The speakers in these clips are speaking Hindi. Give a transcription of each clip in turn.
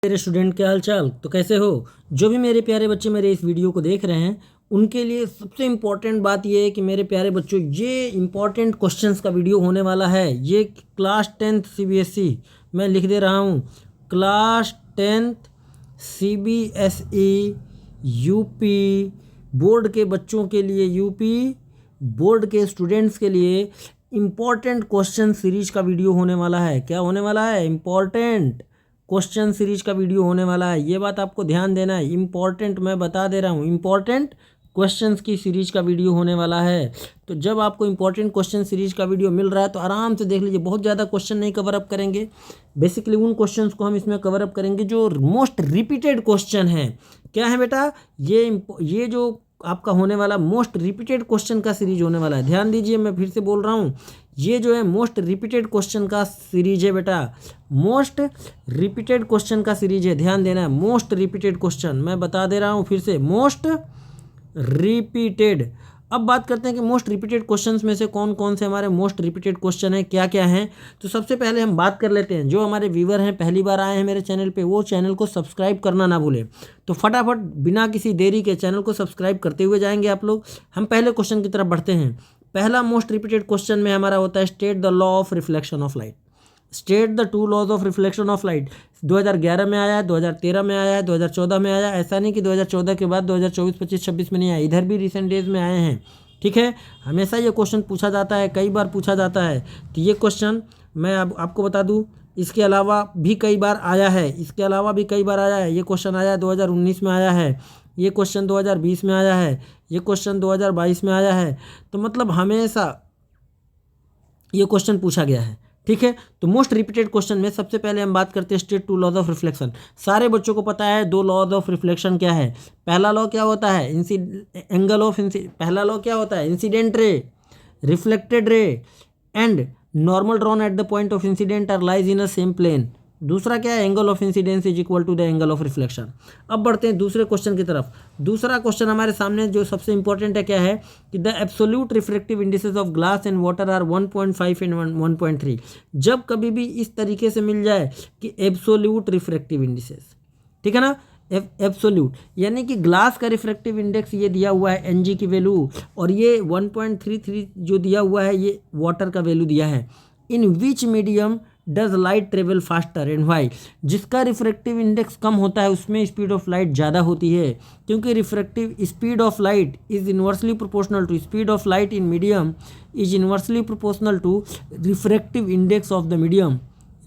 मेरे स्टूडेंट क्या हाल चाल, तो कैसे हो। जो भी मेरे प्यारे बच्चे मेरे इस वीडियो को देख रहे हैं उनके लिए सबसे इम्पॉर्टेंट बात यह है कि मेरे प्यारे बच्चों ये इम्पॉर्टेंट क्वेश्चंस का वीडियो होने वाला है। ये क्लास 10th CBSE मैं लिख दे रहा हूँ, class 10th CBSE UP board के बच्चों के लिए, यूपी बोर्ड के स्टूडेंट्स के लिए इम्पॉर्टेंट क्वेश्चन सीरीज का वीडियो होने वाला है। क्या होने वाला है? इम्पॉर्टेंट क्वेश्चन सीरीज का वीडियो होने वाला है। ये बात आपको ध्यान देना है, इम्पॉर्टेंट मैं बता दे रहा हूँ, इम्पॉर्टेंट क्वेश्चंस की सीरीज का वीडियो होने वाला है। तो जब आपको इम्पॉर्टेंट क्वेश्चन सीरीज का वीडियो मिल रहा है तो आराम से देख लीजिए। बहुत ज़्यादा क्वेश्चन नहीं कवर अप करेंगे, बेसिकली उन क्वेश्चंस को हम इसमें कवर अप करेंगे जो मोस्ट रिपीटेड क्वेश्चन हैं। क्या है बेटा? ये जो आपका होने वाला मोस्ट रिपीटेड क्वेश्चन का सीरीज होने वाला है। ध्यान दीजिए, मैं फिर से बोल रहा हूँ, ये जो है मोस्ट रिपीटेड क्वेश्चन का सीरीज है बेटा, मोस्ट रिपीटेड क्वेश्चन का सीरीज है। ध्यान देना है, मोस्ट रिपीटेड क्वेश्चन मैं बता दे रहा हूँ फिर से, मोस्ट रिपीटेड। अब बात करते हैं कि मोस्ट रिपीटेड क्वेश्चंस में से कौन कौन से हमारे मोस्ट रिपीटेड क्वेश्चन हैं, क्या क्या हैं। तो सबसे पहले हम बात कर लेते हैं, जो हमारे व्यूवर हैं, पहली बार आए हैं मेरे चैनल पे, वो चैनल को सब्सक्राइब करना ना भूलें। तो फटाफट बिना किसी देरी के चैनल को सब्सक्राइब करते हुए जाएंगे आप लोग। हम पहले क्वेश्चन की तरफ बढ़ते हैं। पहला मोस्ट रिपीटेड क्वेश्चन में हमारा होता है, state the law of reflection of light. State the two laws of reflection of light. 2011 में आया है, 2013 में आया है, 2014 में आया। ऐसा नहीं कि 2014 के बाद 2024, 25, 26 में नहीं आया, इधर भी रिसेंट डेज में आए हैं। ठीक है, हमेशा ये क्वेश्चन पूछा जाता है, कई बार पूछा जाता है। तो ये क्वेश्चन मैं अब आपको बता दूं, इसके अलावा भी कई बार आया है, इसके अलावा भी कई बार आया है। ये क्वेश्चन आया है 2019 में आया है, ये क्वेश्चन 2020 में आया है, ये क्वेश्चन 2022 में आया है। तो मतलब हमेशा ये क्वेश्चन पूछा गया है। ठीक है, तो मोस्ट रिपीटेड क्वेश्चन में सबसे पहले हम बात करते हैं state two laws of reflection. सारे बच्चों को पता है दो लॉज ऑफ रिफ्लेक्शन क्या है। पहला लॉ क्या होता है? एंगल ऑफ पहला लॉ क्या होता है? Incident ray, reflected ray and normal drawn at the point of incident are lies in a same plane. दूसरा क्या है? Angle of incidence is equal to the angle of reflection. अब बढ़ते हैं दूसरे क्वेश्चन की तरफ। दूसरा क्वेश्चन हमारे सामने जो सबसे इंपॉर्टेंट है, क्या है कि the absolute refractive indices of glass and water are 1.5 and 1.3। जब कभी भी इस तरीके से मिल जाए कि एब्सोल्यूट रिफ्रैक्टिव इंडिसेस, ठीक है ना, एब्सोल्यूट यानी कि ग्लास का रिफ्रैक्टिव इंडेक्स ये दिया हुआ है Ng की वैल्यू, और ये 1.33 जो दिया हुआ है ये वाटर का वैल्यू दिया है। In which medium does light travel faster and why. जिसका रिफ्रैक्टिव इंडेक्स कम होता है उसमें स्पीड ऑफ लाइट ज़्यादा होती है, क्योंकि refractive speed of light is inversely proportional to speed of light in medium is inversely proportional to refractive index of the medium,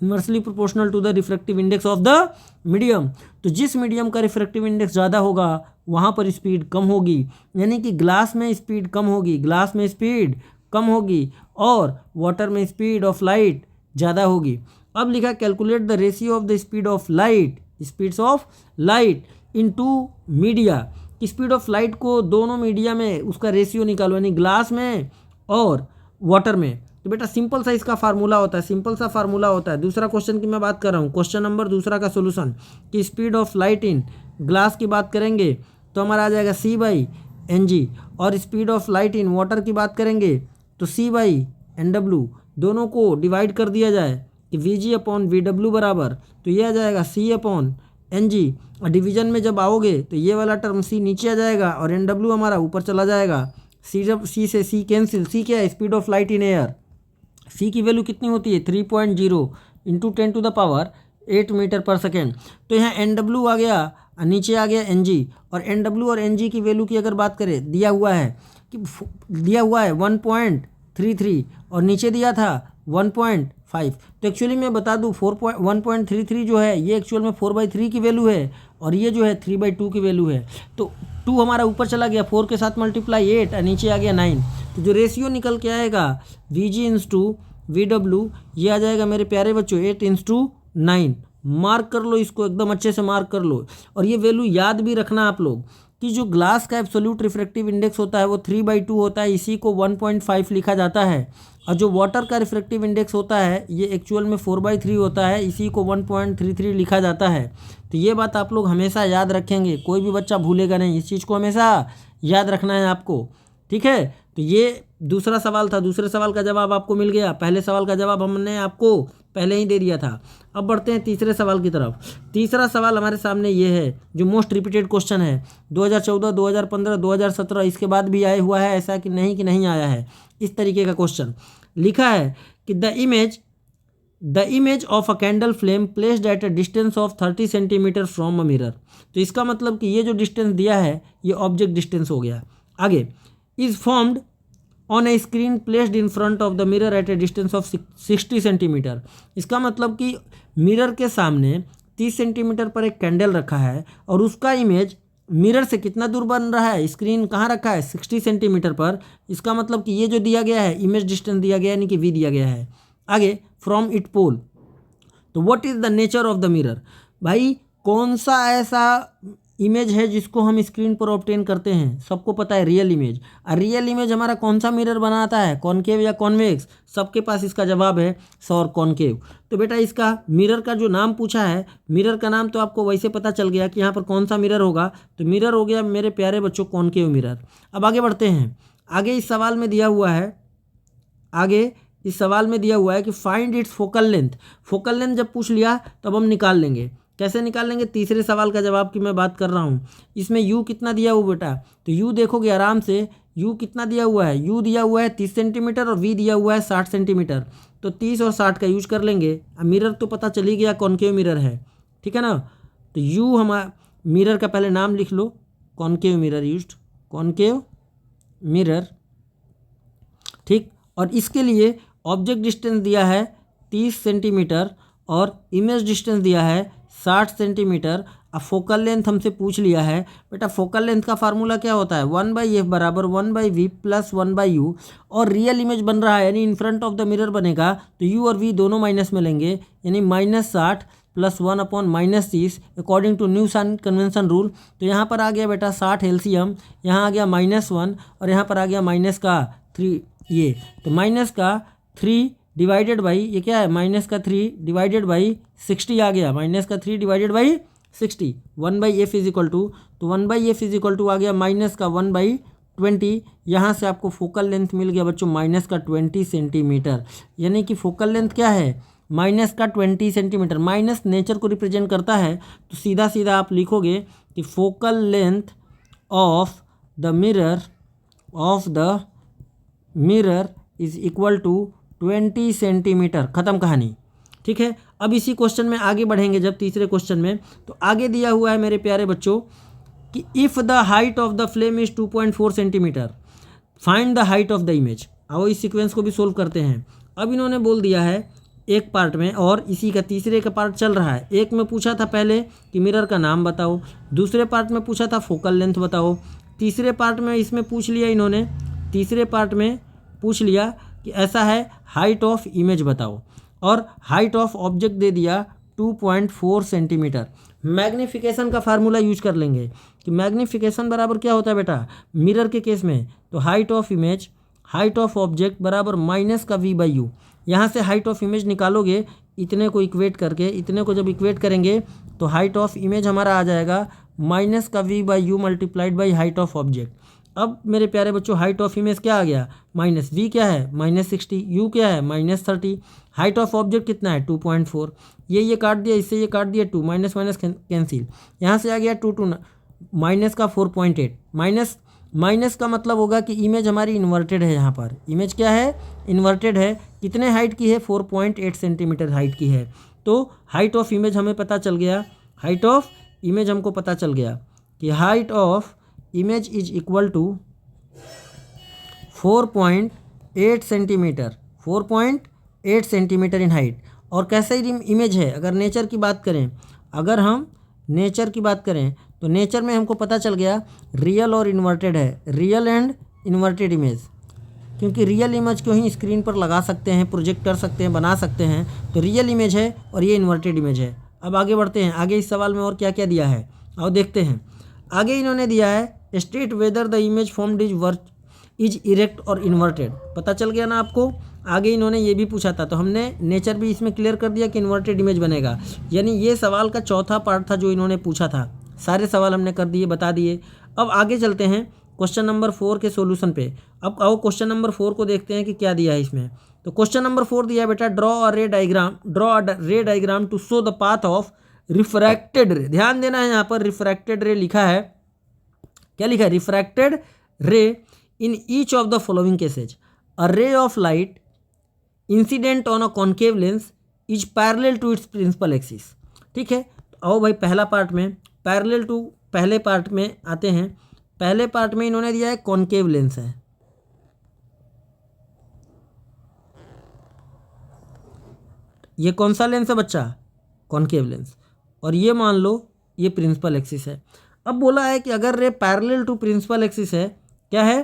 inversely proportional to the refractive index of the medium. तो जिस मीडियम का रिफ्रैक्टिव इंडेक्स ज़्यादा होगा वहाँ पर स्पीड कम होगी, यानी कि ग्लास में स्पीड कम होगी, ग्लास में स्पीड कम होगी और वाटर में स्पीड ऑफ लाइट ज़्यादा होगी। अब लिखा calculate the ratio of the speed of light, speeds of light into media. Speed of light को दोनों मीडिया में उसका रेशियो निकालो, यानी ग्लास में और वाटर में। तो बेटा सिंपल सा इसका फार्मूला होता है, सिंपल सा फार्मूला होता है। दूसरा क्वेश्चन की मैं बात कर रहा हूँ, क्वेश्चन नंबर दूसरा का सोल्यूशन कि speed of light in glass की बात करेंगे तो हमारा आ जाएगा C/Ng, और speed of light in water की बात करेंगे तो C/Nw। दोनों को डिवाइड कर दिया जाए कि Vg/Vw बराबर, तो ये आ जाएगा C/Ng। और डिवीजन में जब आओगे तो ये वाला टर्म C नीचे आ जाएगा और Nw हमारा ऊपर चला जाएगा। C से C कैंसिल। C क्या है? Speed of light in air. C की वैल्यू कितनी होती है? 3.0 इंटू 10⁸ मीटर पर सेकेंड। तो यहाँ Nw आ गया और नीचे आ गया Ng, और Nw और Ng की वैल्यू की अगर बात करें, दिया हुआ है 1.33 और नीचे दिया था 1.5। तो एक्चुअली मैं बता दूं 1.33 जो है ये एक्चुअल में 4/3 की वैल्यू है, और ये जो है 3/2 की वैल्यू है। तो 2 हमारा ऊपर चला गया, 4 के साथ मल्टीप्लाई 8 और नीचे आ गया 9। तो जो रेशियो निकल के आएगा Vg/Vw ये आ जाएगा मेरे प्यारे बच्चों 8:9। मार्क कर लो इसको, एकदम अच्छे से मार्क कर लो। और ये वैल्यू याद भी रखना आप लोग कि जो ग्लास का एब्सोल्यूट रिफ्रैक्टिव इंडेक्स होता है वो 3/2 होता है, इसी को 1.5 लिखा जाता है। और जो वाटर का रिफ्रैक्टिव इंडेक्स होता है ये एक्चुअल में 4/3 होता है, इसी को 1.33 लिखा जाता है। तो ये बात आप लोग हमेशा याद रखेंगे, कोई भी बच्चा भूलेगा नहीं, इस चीज़ को हमेशा याद रखना है आपको। ठीक है, तो ये दूसरा सवाल था। दूसरे सवाल का जवाब आपको मिल गया। पहले सवाल का जवाब हमने आपको पहले ही दे दिया था। अब बढ़ते हैं तीसरे सवाल की तरफ। तीसरा सवाल हमारे सामने ये है जो मोस्ट रिपीटेड क्वेश्चन है 2014, 2015, 2017, इसके बाद भी आया हुआ है, ऐसा कि नहीं आया है। इस तरीके का क्वेश्चन लिखा है कि the image of a candle flame placed at a distance of 30 centimetre from a mirror. तो इसका मतलब कि ये जो डिस्टेंस दिया है ये ऑब्जेक्ट डिस्टेंस हो गया। आगे, is formed on A screen placed in front of the mirror at A distance of 60 centimetre. इसका मतलब कि मिरर के सामने 30 सेंटीमीटर पर एक कैंडल रखा है और उसका इमेज मिरर से कितना दूर बन रहा है, स्क्रीन कहाँ रखा है, 60 सेंटीमीटर पर। इसका मतलब कि ये जो दिया गया है इमेज डिस्टेंस दिया गया है, यानी कि वी दिया गया है। आगे, फ्रॉम इट पोल, तो what is the nature of the mirror. भाई कौन सा ऐसा इमेज है जिसको हम स्क्रीन पर ऑब्टेन करते हैं, सबको पता है रियल इमेज। और रियल इमेज हमारा कौन सा मिरर बनाता है, कॉनकेव या कॉन्वेक्स, सबके पास इसका जवाब है सौर कॉनकेव। तो बेटा इसका मिरर का जो नाम पूछा है, मिरर का नाम तो आपको वैसे पता चल गया कि यहाँ पर कौन सा मिरर होगा, तो मिरर हो गया मेरे प्यारे बच्चों कॉनकेव मिरर। अब आगे बढ़ते हैं। आगे इस सवाल में दिया हुआ है कि find its focal length. Focal length जब पूछ लिया तब हम निकाल लेंगे। कैसे निकालेंगे, तीसरे सवाल का जवाब की मैं बात कर रहा हूँ। इसमें u कितना दिया हुआ बेटा, तो u देखोगे आराम से, u कितना दिया हुआ है, u दिया हुआ है 30 सेंटीमीटर और v दिया हुआ है 60 सेंटीमीटर। तो 30 और 60 का यूज कर लेंगे। अब मिरर तो पता चल ही गया कॉनकेव मिरर है, ठीक है ना। तो u हमारा मिरर का पहले नाम लिख लो, concave mirror used, concave mirror, ठीक। और इसके लिए ऑब्जेक्ट डिस्टेंस दिया है 30 सेंटीमीटर और इमेज डिस्टेंस दिया है 60 सेंटीमीटर। अब फोकल लेंथ हमसे पूछ लिया है। बेटा फोकल लेंथ का फार्मूला क्या होता है, 1/f बराबर 1/v प्लस 1/u। और रियल इमेज बन रहा है यानी in front of the mirror बनेगा, तो u और v दोनों माइनस में लेंगे, यानी -60 plus 1/-30 according to Newton convention rule. तो यहाँ पर आ गया बेटा 60 एलसीएम, यहाँ आ गया -1 और यहाँ पर आ गया -3, ये तो -3 डिवाइडेड बाई, ये क्या है -3 डिवाइडेड बाई 60 आ गया, -3 divided by 60, 1/f is equal to, तो 1/f इज इक्वल टू आ गया -1/20। यहाँ से आपको फोकल लेंथ मिल गया बच्चों -20 सेंटीमीटर। यानी कि फोकल लेंथ क्या है, -20 सेंटीमीटर। माइनस नेचर को रिप्रेजेंट करता है, तो सीधा सीधा आप लिखोगे कि focal length of the mirror is equal to 20 centimetre. ख़त्म कहानी, ठीक है। अब इसी क्वेश्चन में आगे बढ़ेंगे जब तीसरे क्वेश्चन में, तो आगे दिया हुआ है मेरे प्यारे बच्चों कि if the height of the flame is 2.4 centimetre find the height of the image. आओ इस सीक्वेंस को भी सोल्व करते हैं। अब इन्होंने बोल दिया है एक पार्ट में और इसी का तीसरे का पार्ट चल रहा है। एक में पूछा था पहले कि मिरर का नाम बताओ, दूसरे पार्ट में पूछा था फोकल लेंथ बताओ, तीसरे पार्ट में इसमें पूछ लिया इन्होंने, तीसरे पार्ट में पूछ लिया कि ऐसा है हाइट ऑफ इमेज बताओ, और हाइट ऑफ ऑब्जेक्ट दे दिया 2.4 सेंटीमीटर। मैग्नीफिकेशन का फार्मूला यूज कर लेंगे कि मैग्नीफिकेशन बराबर क्या होता है बेटा, मिरर के केस में तो height of image, height of object बराबर -v/u। यहाँ से हाइट ऑफ इमेज निकालोगे, इतने को इक्वेट करके, इतने को जब इक्वेट करेंगे तो हाइट ऑफ इमेज हमारा आ जाएगा -v/u multiplied by height of object. अब मेरे प्यारे बच्चों हाइट ऑफ इमेज क्या आ गया, -v क्या है -60, u क्या है -30, हाइट ऑफ ऑब्जेक्ट कितना है 2.4। ये काट दिया, इससे ये काट दिया, 2 माइनस कैंसिल, यहाँ से आ गया 2 माइनस का 4.8। माइनस का मतलब होगा कि इमेज हमारी इन्वर्टेड है। यहाँ पर इमेज क्या है, इन्वर्टेड है। कितने हाइट की है, 4.8 सेंटीमीटर हाइट की है। तो हाइट ऑफ इमेज हमें पता चल गया, हाइट ऑफ इमेज हमको पता चल गया कि height of image is equal to 4.8 centimetre, 4.8 centimetre in height. और कैसे इमेज है, अगर नेचर की बात करें, अगर हम नेचर की बात करें तो नेचर में हमको पता चल गया रियल और इन्वर्टेड है, रियल एंड इन्वर्टेड इमेज। क्योंकि रियल इमेज को ही स्क्रीन पर लगा सकते हैं, प्रोजेक्ट कर सकते हैं, बना सकते हैं, तो रियल इमेज है और ये इन्वर्टेड इमेज है। अब आगे बढ़ते हैं, आगे इस सवाल में और क्या क्या दिया है और देखते हैं। आगे इन्होंने दिया है state whether the image formed is erect और इन्वर्टेड। पता चल गया ना आपको। आगे इन्होंने ये भी पूछा था, तो हमने नेचर भी इसमें क्लियर कर दिया कि इन्वर्टेड इमेज बनेगा। यानी ये सवाल का चौथा पार्ट था जो इन्होंने पूछा था। सारे सवाल हमने कर दिए, बता दिए। अब आगे चलते हैं क्वेश्चन नंबर 4 के सॉल्यूशन पे। अब आओ क्वेश्चन नंबर 4 को देखते हैं कि क्या दिया है इसमें। तो क्वेश्चन नंबर 4 दिया है बेटा, draw a ray diagram to show the path of refracted ray. ध्यान देना है, यहाँ पर रिफ्रैक्टेड रे लिखा है। क्या लिखा है? Refracted ray in each of the following cases. A ray of light incident on a concave lens is parallel to its principal axis. ठीक है, आओ भाई पहला पार्ट में पैरेलल टू, पहले पार्ट में आते हैं। पहले पार्ट में इन्होंने दिया है कॉन्केव लेंस है, ये कौन सा लेंस है बच्चा? Concave lens. और ये मान लो ये प्रिंसिपल एक्सिस है। अब बोला है कि अगर ray parallel to principal axis है, क्या है?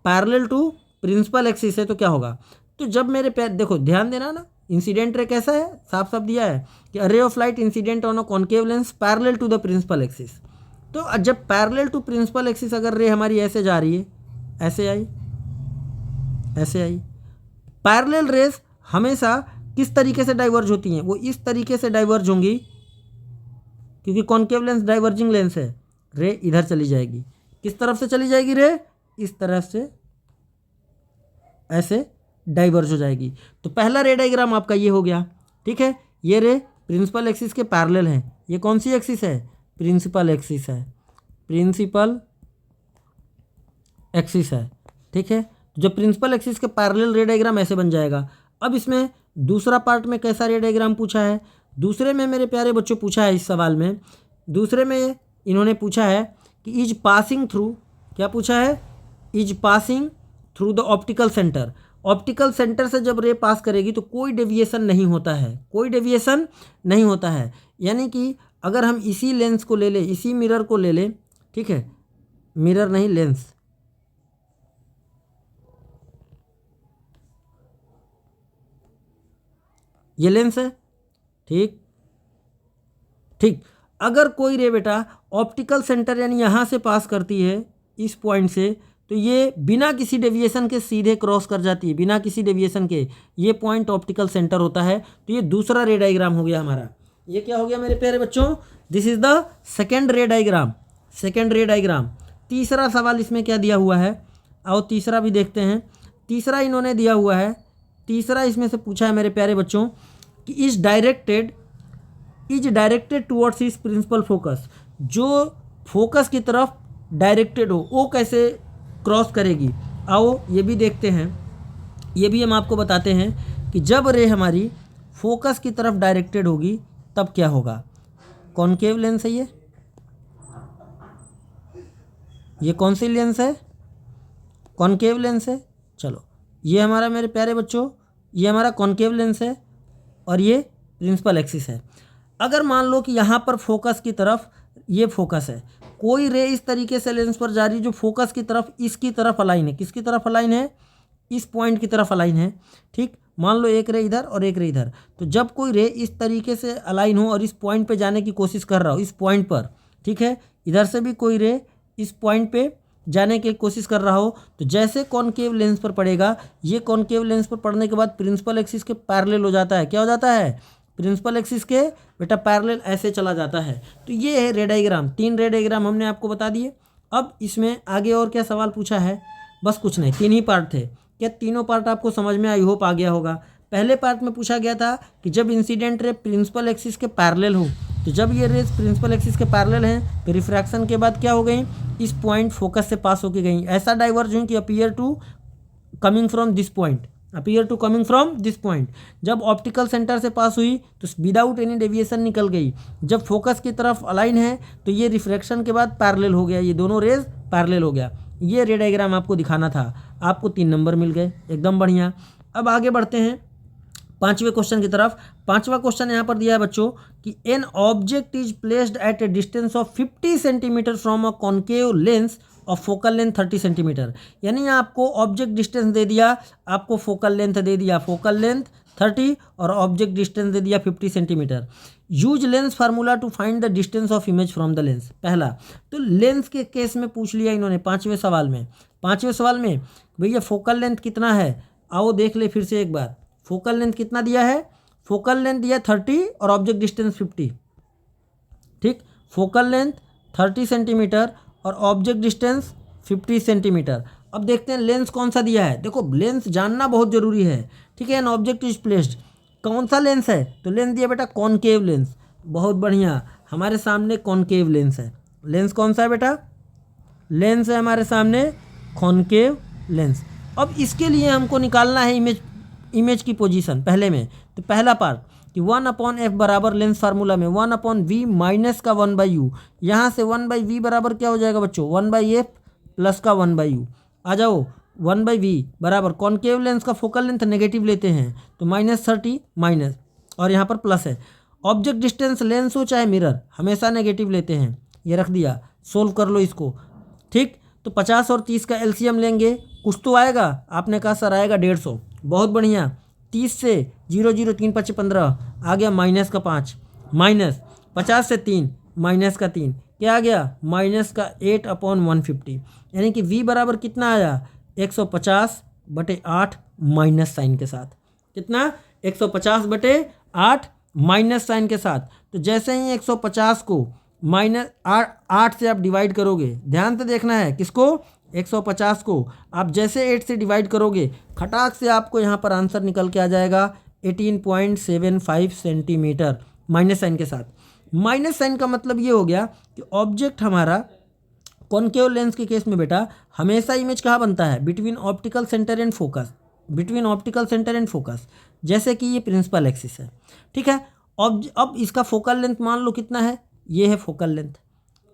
पैरेलल टू प्रिंसिपल एक्सिस है, तो क्या होगा? तो जब मेरे देखो ध्यान देना ना, इंसिडेंट रे कैसा है, साफ साफ दिया है कि a ray of light incident on a concave lens parallel to the principal axis. तो जब पैरेलल टू प्रिंसिपल एक्सिस अगर रे हमारी ऐसे जा रही है, ऐसे आई, ऐसे आई, पैरेलल रेस हमेशा किस तरीके से डाइवर्ज होती हैं? वो इस तरीके से डाइवर्ज होंगी, क्योंकि कॉन्केव लेंस डाइवर्जिंग लेंस है। रे इधर चली जाएगी, किस तरफ से चली जाएगी रे? इस तरफ से, ऐसे डाइवर्ज हो जाएगी। तो पहला रे डायग्राम आपका ये हो गया। ठीक है, ये रे प्रिंसिपल एक्सिस के पैरेलल है। ये कौन सी एक्सिस है? प्रिंसिपल एक्सिस है, प्रिंसिपल एक्सिस है। ठीक है, जब प्रिंसिपल एक्सिस के पैरेलल रे डायग्राम ऐसे बन जाएगा। अब इसमें दूसरा पार्ट में कैसा रे डायग्राम पूछा है? दूसरे में मेरे प्यारे बच्चों पूछा है, इस सवाल में दूसरे में इन्होंने पूछा है कि इज पासिंग थ्रू, क्या पूछा है? Is passing through the optical centre. Optical centre से जब रे पास करेगी तो कोई डेविएशन नहीं होता है, कोई डेविएशन नहीं होता है। यानी कि अगर हम इसी लेंस को ले लें, इसी मिरर को ले लें, ठीक है, मिरर नहीं लेंस, ये लेंस है। ठीक ठीक, अगर कोई रे बेटा ऑप्टिकल सेंटर यानी यहाँ से पास करती है, इस पॉइंट से, तो ये बिना किसी डेविएशन के सीधे क्रॉस कर जाती है, बिना किसी डेविएशन के। ये पॉइंट ऑप्टिकल सेंटर होता है। तो ये दूसरा रे डायग्राम हो गया हमारा। ये क्या हो गया मेरे प्यारे बच्चों? दिस इज द सेकेंड रे डायग्राम, सेकेंड रे डायग्राम। तीसरा सवाल इसमें क्या दिया हुआ है? आओ तीसरा भी देखते हैं। तीसरा इन्होंने दिया हुआ है, तीसरा इसमें से पूछा है मेरे प्यारे बच्चों कि is directed towards his principal focus. जो फोकस की तरफ डायरेक्टेड हो वो कैसे क्रॉस करेगी? आओ ये भी देखते हैं, ये भी हम आपको बताते हैं कि जब रे हमारी फोकस की तरफ डायरेक्टेड होगी तब क्या होगा। कॉन्केव लेंस है ये कौन सी लेंस है? कॉन्केव लेंस है। चलो ये हमारा मेरे प्यारे बच्चों, ये हमारा कॉन्केव लेंस है और ये प्रिंसिपल एक्सिस है। अगर मान लो कि यहाँ पर फोकस की तरफ ये फोकस है, कोई रे इस तरीके से लेंस पर जा रही है जो फोकस की तरफ, इसकी तरफ अलाइन है। किसकी तरफ अलाइन है? इस पॉइंट की तरफ अलाइन है। ठीक, मान लो एक रे इधर और एक रे इधर। तो जब कोई रे इस तरीके से अलाइन हो और इस पॉइंट पे जाने की कोशिश कर रहा हो, इस पॉइंट पर, ठीक है, इधर से भी कोई रे इस पॉइंट पे जाने की कोशिश कर रहा हो, तो जैसे कॉन्केव लेंस पर पड़ेगा, ये कॉन्केव लेंस पर पड़ने के बाद प्रिंसिपल एक्सिस के पैरेलल हो जाता है। क्या हो जाता है? प्रिंसिपल एक्सिस के बेटा पैरेलल ऐसे चला जाता है। तो ये है रे डायग्राम। 3 रे डायग्राम हमने आपको बता दिए। अब इसमें आगे और क्या सवाल पूछा है? बस कुछ नहीं, 3 ही पार्ट थे। क्या तीनों पार्ट आपको समझ में, आई होप आ गया होगा। पहले पार्ट में पूछा गया था कि जब इंसिडेंट रे प्रिंसिपल एक्सिस के पैरेलल हो, तो जब ये रेस प्रिंसिपल एक्सिस के पैरेलल हैं तो रिफ्रैक्शन के बाद क्या हो गई? इस पॉइंट फोकस से पास होके गई, ऐसा डाइवर्ज हुई कि appear to coming from this point, appear to coming from this point. जब ऑप्टिकल सेंटर से पास हुई तो विदाउट एनी डेविएशन निकल गई। जब फोकस की तरफ अलाइन है तो ये रिफ्रैक्शन के बाद पैरेलल हो गया, ये दोनों रेज पैरेलल हो गया। ये रे डायग्राम आपको दिखाना था, आपको 3 नंबर मिल गए, एकदम बढ़िया। अब आगे बढ़ते हैं 5वें क्वेश्चन की तरफ। 5वां क्वेश्चन यहाँ पर दिया है बच्चों कि an object is placed at A distance of 50 centimetre from a concave lens of focal length 30 centimetre. यानी आपको ऑब्जेक्ट डिस्टेंस दे दिया, आपको फोकल लेंथ दे दिया, फोकल लेंथ 30 और ऑब्जेक्ट डिस्टेंस दे दिया 50 centimetre. Use lens formula to find the distance of image from the lens. पहला तो लेंस के केस में पूछ लिया इन्होंने 5वें सवाल में। 5वें सवाल में भैया फोकल लेंथ कितना है? आओ देख ले फिर से एक बार। फोकल लेंथ कितना दिया है? फोकल लेंथ दिया 30 और ऑब्जेक्ट डिस्टेंस 50। ठीक, फोकल लेंथ 30 सेंटीमीटर और ऑब्जेक्ट डिस्टेंस 50 सेंटीमीटर। अब देखते हैं लेंस कौन सा दिया है। देखो लेंस जानना बहुत ज़रूरी है, ठीक है। एन ऑब्जेक्ट इज प्लेस्ड, कौन सा लेंस है, तो लेंस दिया बेटा कॉनकेव लेंस। बहुत बढ़िया, हमारे सामने कॉनकेव लेंस है। लेंस कौन सा है बेटा, लेंस है हमारे सामने कॉनकेव लेंस। अब इसके लिए हमको निकालना है इमेज की पोजीशन पहले में। तो पहला पार्ट कि 1/f बराबर लेंस फार्मूला में 1/v माइनस का 1/u, यहाँ से 1/v बराबर क्या हो जाएगा बच्चों, 1/f प्लस का 1/u। आ जाओ 1/v बराबर कॉनकेव लेंस का फोकल लेंथ नेगेटिव लेते हैं तो -30 माइनस, और यहाँ पर प्लस है। ऑब्जेक्ट डिस्टेंस लेंस हो चाहे मिरर हमेशा नेगेटिव लेते हैं, ये रख दिया। सोल्व कर लो इसको, ठीक। तो 50 और 30 का एलसीएम लेंगे, कुछ तो आएगा। आपने कहा सर आएगा 150, बहुत बढ़िया। 30 से 0 0 3 5 15 आ गया माइनस का 5, माइनस 50 से 3 माइनस का 3 क्या आ गया, माइनस का 8/150। यानी कि v बराबर कितना आया, 150/8 माइनस साइन के साथ। कितना, 150/8 माइनस साइन के साथ। तो जैसे ही 150 को -8 से आप डिवाइड करोगे, ध्यान से देखना है किसको, 150 को आप जैसे 8 से डिवाइड करोगे, खटाक से आपको यहाँ पर आंसर निकल के आ जाएगा 18.75 सेंटीमीटर माइनस साइन के साथ। माइनस साइन का मतलब ये हो गया कि ऑब्जेक्ट हमारा कॉनकेव लेंस के केस में बेटा हमेशा इमेज कहाँ बनता है, between optical centre and focus, between optical centre and focus. जैसे कि ये प्रिंसिपल एक्सिस है, ठीक है। अब इसका फोकल लेंथ मान लो कितना है, ये है फोकल लेंथ,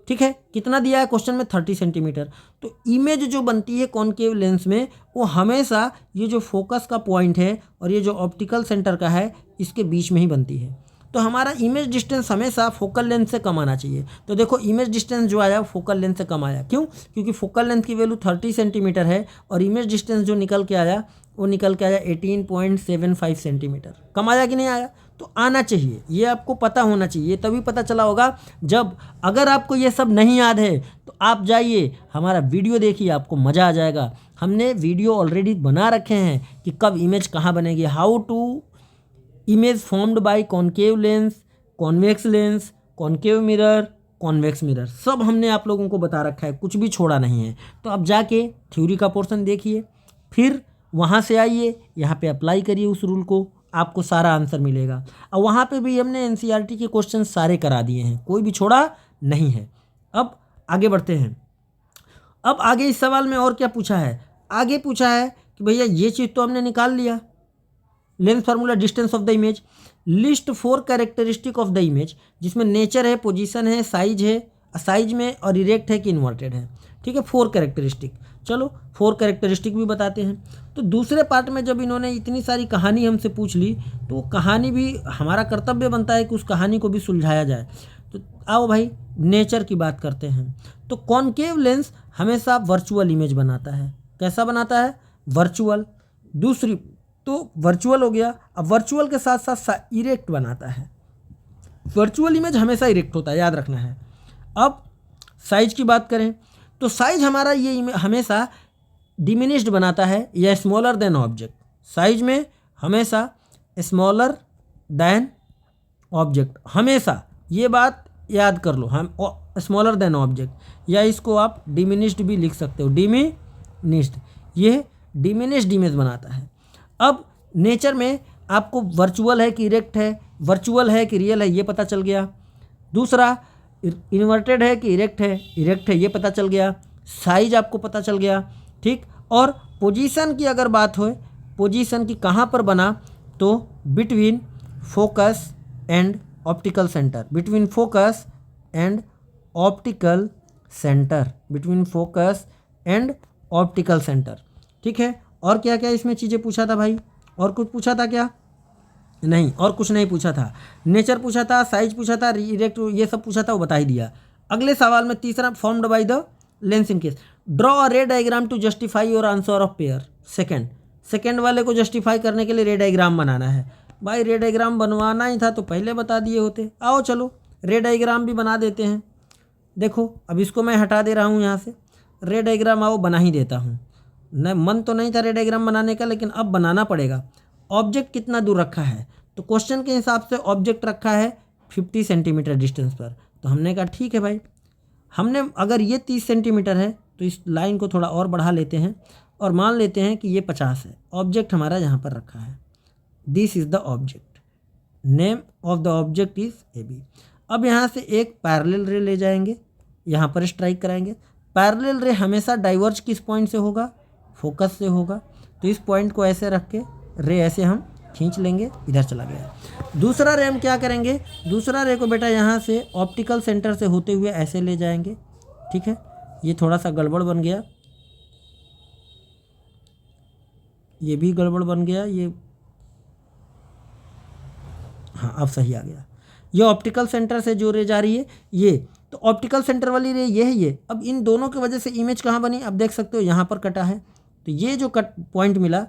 ठीक है। कितना दिया है क्वेश्चन में, 30 सेंटीमीटर। तो इमेज जो बनती है कॉनकेव लेंस में वो हमेशा ये जो फोकस का पॉइंट है और ये जो ऑप्टिकल सेंटर का है इसके बीच में ही बनती है। तो हमारा इमेज डिस्टेंस हमेशा फोकल लेंथ से कम आना चाहिए। तो देखो इमेज डिस्टेंस जो आया फोकल लेंथ से कम आया, क्यों, क्योंकि फोकल लेंथ की वैल्यू 30 सेंटीमीटर है और इमेज डिस्टेंस जो निकल के आया वो निकल के आया 18.75 सेंटीमीटर। कम आया कि नहीं आया, तो आना चाहिए, ये आपको पता होना चाहिए। तभी पता चला होगा जब, अगर आपको ये सब नहीं याद है तो आप जाइए हमारा वीडियो देखिए, आपको मज़ा आ जाएगा। हमने वीडियो ऑलरेडी बना रखे हैं कि कब इमेज कहाँ बनेगी, how to image formed by concave lens, convex lens, concave mirror, convex mirror, सब हमने आप लोगों को बता रखा है, कुछ भी छोड़ा नहीं है। तो अब जाके थ्योरी का पोर्शन देखिए, फिर वहाँ से आइए यहाँ पे अप्लाई करिए उस रूल को, आपको सारा आंसर मिलेगा। और वहाँ पे भी हमने एनसीईआरटी के क्वेश्चन सारे करा दिए हैं, कोई भी छोड़ा नहीं है। अब आगे बढ़ते हैं। अब आगे इस सवाल में और क्या पूछा है, आगे पूछा है कि भैया ये चीज़ तो हमने निकाल लिया, lens formula, distance of the image, list 4 characteristic of the image, जिसमें नेचर है, पोजीशन है, साइज है, साइज में और इरेक्ट है कि इन्वर्टेड है, ठीक है। 4 कैरेक्टरिस्टिक, चलो 4 कैरेक्टरिस्टिक भी बताते हैं। तो दूसरे पार्ट में जब इन्होंने इतनी सारी कहानी हमसे पूछ ली तो वो कहानी भी हमारा कर्तव्य बनता है कि उस कहानी को भी सुलझाया जाए। तो आओ भाई नेचर की बात करते हैं। तो कॉनकेव लेंस हमेशा वर्चुअल इमेज बनाता है, कैसा बनाता है, वर्चुअल। दूसरी तो वर्चुअल हो गया, अब वर्चुअल के साथ साथ इरेक्ट बनाता है। वर्चुअल इमेज हमेशा इरेक्ट होता है, याद रखना है। अब साइज की बात करें तो साइज हमारा ये हमेशा डिमिनिश्ड बनाता है या स्मॉलर देन ऑब्जेक्ट। साइज में हमेशा स्मॉलर देन ऑब्जेक्ट, हमेशा ये बात याद कर लो, हम स्मॉलर देन ऑब्जेक्ट, या इसको आप डिमिनिश्ड भी लिख सकते हो, डिमिनिश्ड, ये डिमिनिश्ड इमेज बनाता है। अब नेचर में आपको वर्चुअल है कि इरेक्ट है, वर्चुअल है कि रियल है ये पता चल गया। दूसरा इन्वर्टेड है कि इरेक्ट है ये पता चल गया। साइज आपको पता चल गया, ठीक। और पोजीशन की अगर बात हो, पोजीशन की कहाँ पर बना, तो between focus and optical centre, between focus and optical centre, between focus and optical centre, ठीक है। और क्या क्या इसमें चीज़ें पूछा था भाई, और कुछ पूछा था क्या, नहीं और कुछ नहीं पूछा था। नेचर पूछा था, साइज पूछा था, इरेक्ट ये सब पूछा था, वो बता ही दिया। अगले सवाल में तीसरा, formed by the lens in case, draw a ray diagram to justify your answer of pair. Second वाले को जस्टिफाई करने के लिए रे डायग्राम बनाना है। भाई रे डायग्राम बनवाना ही था तो पहले बता दिए होते। आओ चलो रे डायग्राम भी बना देते हैं। देखो अब इसको मैं हटा दे रहा हूँ यहाँ से, रे डायग्राम आओ बना ही देता हूँ। न मन तो नहीं था रे डायग्राम बनाने का, लेकिन अब बनाना पड़ेगा। ऑब्जेक्ट कितना दूर रखा है, तो क्वेश्चन के हिसाब से ऑब्जेक्ट रखा है 50 सेंटीमीटर डिस्टेंस पर। तो हमने कहा ठीक है भाई, हमने अगर ये 30 सेंटीमीटर है तो इस लाइन को थोड़ा और बढ़ा लेते हैं और मान लेते हैं कि ये 50 है। ऑब्जेक्ट हमारा यहाँ पर रखा है, this is the object, name of the object is AB। अब यहाँ से एक पैरेलल रे ले जाएंगे, यहाँ पर स्ट्राइक कराएंगे। पैरेलल रे हमेशा डाइवर्ज किस पॉइंट से होगा, फोकस से होगा। तो इस पॉइंट को ऐसे रख के रे ऐसे हम खींच लेंगे, इधर चला गया। दूसरा रे हम क्या करेंगे, दूसरा रे को बेटा यहाँ से ऑप्टिकल सेंटर से होते हुए ऐसे ले जाएंगे, ठीक है। ये थोड़ा सा गड़बड़ बन गया, ये भी गड़बड़ बन गया, ये हाँ अब सही आ गया। ये ऑप्टिकल सेंटर से जो रे जा रही है ये, तो ऑप्टिकल सेंटर वाली रे ये है ये। अब इन दोनों की वजह से इमेज कहाँ बनी, अब देख सकते हो यहाँ पर कटा है। तो ये जो कट पॉइंट मिला,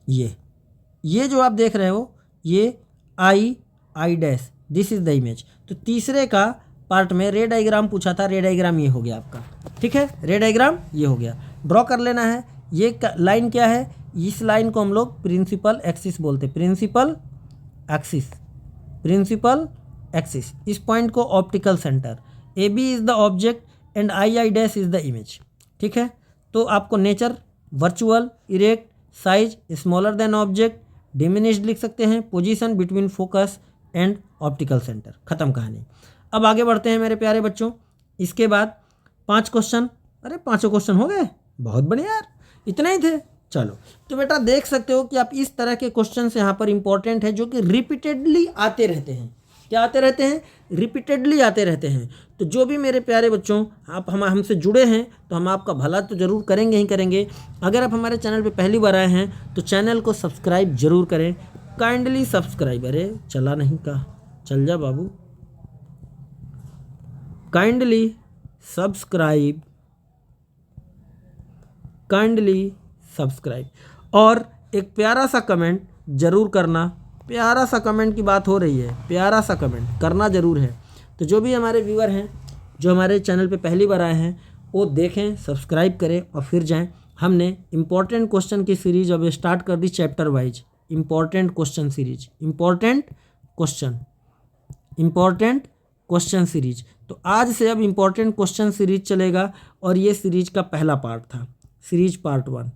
ये जो आप देख रहे हो, ये I dash, this is the image. तो तीसरे का पार्ट में रे डायग्राम पूछा था, रे डायग्राम ये हो गया आपका, ठीक है। रे डायग्राम ये हो गया, ड्रॉ कर लेना है। ये लाइन क्या है, इस लाइन को हम लोग प्रिंसिपल एक्सिस बोलते हैं, प्रिंसिपल एक्सिस। इस पॉइंट को optical centre, AB is the object and I dash is the image, ठीक है। तो आपको nature, virtual, erect, size smaller than object, diminished लिख सकते हैं, position between focus and optical centre, खत्म कहानी। अब आगे बढ़ते हैं मेरे प्यारे बच्चों। इसके बाद 5 क्वेश्चन, अरे 5 क्वेश्चन हो गए, बहुत बढ़िया यार, इतने ही थे। चलो तो बेटा देख सकते हो कि आप इस तरह के क्वेश्चन यहाँ पर इंपॉर्टेंट है, जो कि रिपीटेडली आते रहते हैं। क्या आते रहते हैं, रिपीटेडली आते रहते हैं। तो जो भी मेरे प्यारे बच्चों आप हमसे जुड़े हैं, तो हम आपका भला तो ज़रूर करेंगे ही करेंगे। अगर आप हमारे चैनल पे पहली बार आए हैं तो चैनल को सब्सक्राइब जरूर करें, काइंडली सब्सक्राइब। अरे चला नहीं का, चल जा बाबू, काइंडली सब्सक्राइब, काइंडली सब्सक्राइब। और एक प्यारा सा कमेंट ज़रूर करना, प्यारा सा कमेंट की बात हो रही है, प्यारा सा कमेंट करना ज़रूर है। तो जो भी हमारे व्यूअर हैं, जो हमारे चैनल पे पहली बार आए हैं, वो देखें, सब्सक्राइब करें और फिर जाएं। हमने इम्पॉर्टेंट क्वेश्चन की सीरीज अब स्टार्ट कर दी, chapter wise important question series, important question series. तो आज से अब इम्पॉर्टेंट क्वेश्चन सीरीज चलेगा और ये सीरीज का पहला पार्ट था, सीरीज पार्ट 1,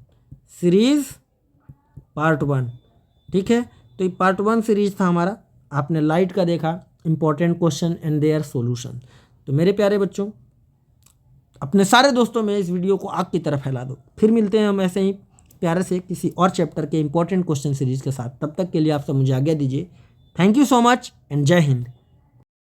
ठीक है। तो ये पार्ट 1 सीरीज था हमारा, आपने लाइट का देखा, important question and their solution. तो मेरे प्यारे बच्चों, अपने सारे दोस्तों में इस वीडियो को आग की तरह फैला दो। फिर मिलते हैं हम ऐसे ही प्यारे से किसी और चैप्टर के इम्पॉर्टेंट क्वेश्चन सीरीज के साथ। तब तक के लिए आप सब मुझे आज्ञा दीजिए। Thank you so much and जय हिंद।